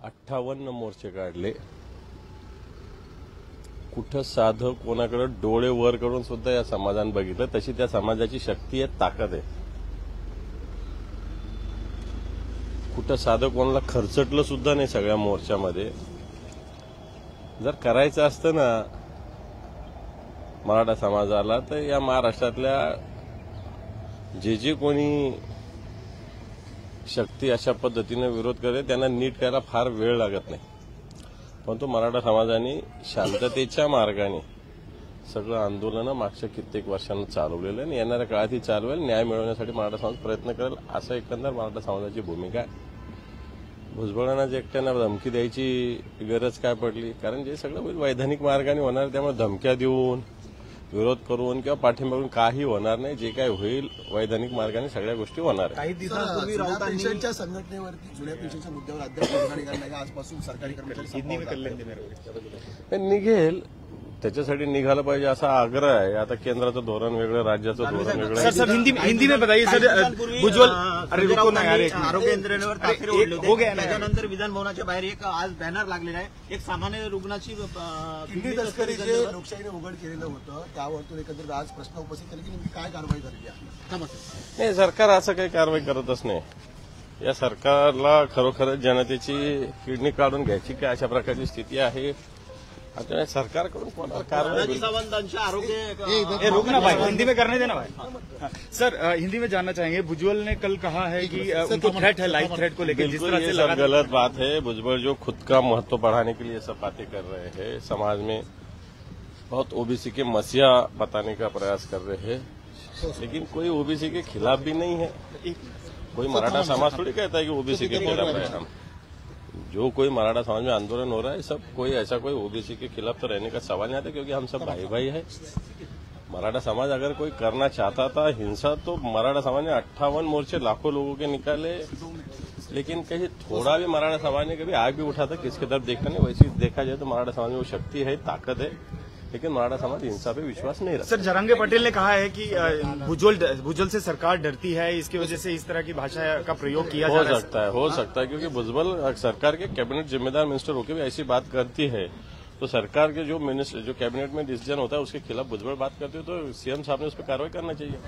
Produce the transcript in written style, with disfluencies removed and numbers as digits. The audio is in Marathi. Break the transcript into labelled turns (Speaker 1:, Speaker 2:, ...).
Speaker 1: 58 मोर्चे काढले. कुठं साधं कोणाकडे डोळे वर करून सुद्धा या समाजाने बघितलं. तशी त्या समाजाची शक्ती आहे, ताकद आहे. कुठं साधं कोणाला खर्चटलं सुद्धा नाही सगळ्या मोर्चामध्ये. जर करायचं असतं ना मराठा समाजाला, तर या महाराष्ट्रातल्या जे कोणी शक्ती अशा पद्धतीने विरोध करे त्यांना नीट करायला फार वेळ लागत नाही. परंतु मराठा समाजाने शांततेच्या मार्गाने सगळं आंदोलनं मागच्या कित्येक वर्षांना चालवलेलं आणि येणाऱ्या काळातही चालवेल. न्याय मिळवण्यासाठी मराठा समाज प्रयत्न करेल, असं एकंदर मराठा समाजाची भूमिका आहे. भुजबळांना जे एकट्यानं धमकी द्यायची गरज काय पडली? कारण जे सगळं वैधानिक मार्गाने होणार, त्यामुळे धमक्या देऊन विरोध करून किंवा पाठिंबा करून काही होणार नाही. जे काय होईल वैधानिक मार्गाने सगळ्या गोष्टी होणार.
Speaker 2: काही दिवसांपूर्वी राऊतांच्या संघटनेवरती जुन्या पेन्शनच्या मुद्द्यावर अद्याप आजपासून सरकारी कर्मचारी
Speaker 1: निघेल, त्याच्यासाठी निघालं पाहिजे असा आग्रह आहे. आता केंद्राचं धोरण वेगळं, राज्याचं धोरण वेगळं.
Speaker 3: सर हिंदी में बताइए सर. भुजबल
Speaker 2: आरोग्य यंत्रणेवर ताफेरे ओढले होते. त्याच्यानंतर विधान भवनाच्या बाहेर एक आज बॅनर लागलेला आहे. एक सामान्य रुग्णाची किडनी तस्करी जे लोकशाहीने उघड केलेलं होतं त्यावरतून एकंदरीत आज प्रश्न उपस्थित केले की नेमकी काय कारवाई झाली आहे?
Speaker 1: नाही, सरकार असं काही कारवाई करतच नाही. या सरकारला खरोखरच जनतेची किडनी काढून घ्यायची काय अशा प्रकारची स्थिती आहे. आता सरकारकडून कोणाला कारवाई?
Speaker 2: सावंतांच्या आरोग्य
Speaker 3: रोकना भाई, हिंदी में करने देना भाई. सर हिंदी में जानना चाहेंगे. भुजबल ने कल कहा है कि उनको थ्रेट है, लाइफ थ्रेट को लेकर. जिस तरह से
Speaker 1: सब गलत बात है. भुजबल जो खुद का महत्व बढ़ाने के लिए सब बातें कर रहे हैं, समाज में बहुत ओबीसी के मसीहा बताने का प्रयास कर रहे हैं, लेकिन कोई ओबीसी के खिलाफ भी नहीं है. कोई मराठा समाज थोड़ी कहता है कि ओबीसी के खिलाफ है. हम जो कोई मराठा समाज में आंदोलन हो रहा है, सब कोई ऐसा कोई ओबीसी के खिलाफ तो रहने का सवाल नहीं आता, क्योंकि हम सब भाई भाई है. मराठा समाज अगर कोई करना चाहता था हिंसा, तो मराठा समाज ने 58 मोर्चे लाखों लोगों के निकाले, लेकिन कहीं थोड़ा भी मराठा समाज ने कभी आग भी उठा था किसके तरफ देखा नहीं. वैसे देखा जाए तो मराठा समाज में वो शक्ति है, ताकत है, लेकिन मराठा समाज हिंसा पे विश्वास नहीं रखता.
Speaker 3: सर जरांगे पटेल ने कहा है कि भुजबल से सरकार डरती है, इसकी वजह से इस तरह की भाषा का प्रयोग किया जा रहा है.
Speaker 1: हो सकता है, क्योंकि भुजबल सरकार के कैबिनेट जिम्मेदार मिनिस्टर होकर भी ऐसी बात करती है, तो सरकार के जो मिनिस्टर जो कैबिनेट में डिसीजन होता है उसके खिलाफ भुजबल बात करते हो, तो सीएम साहब ने उस पर कार्रवाई करना चाहिए.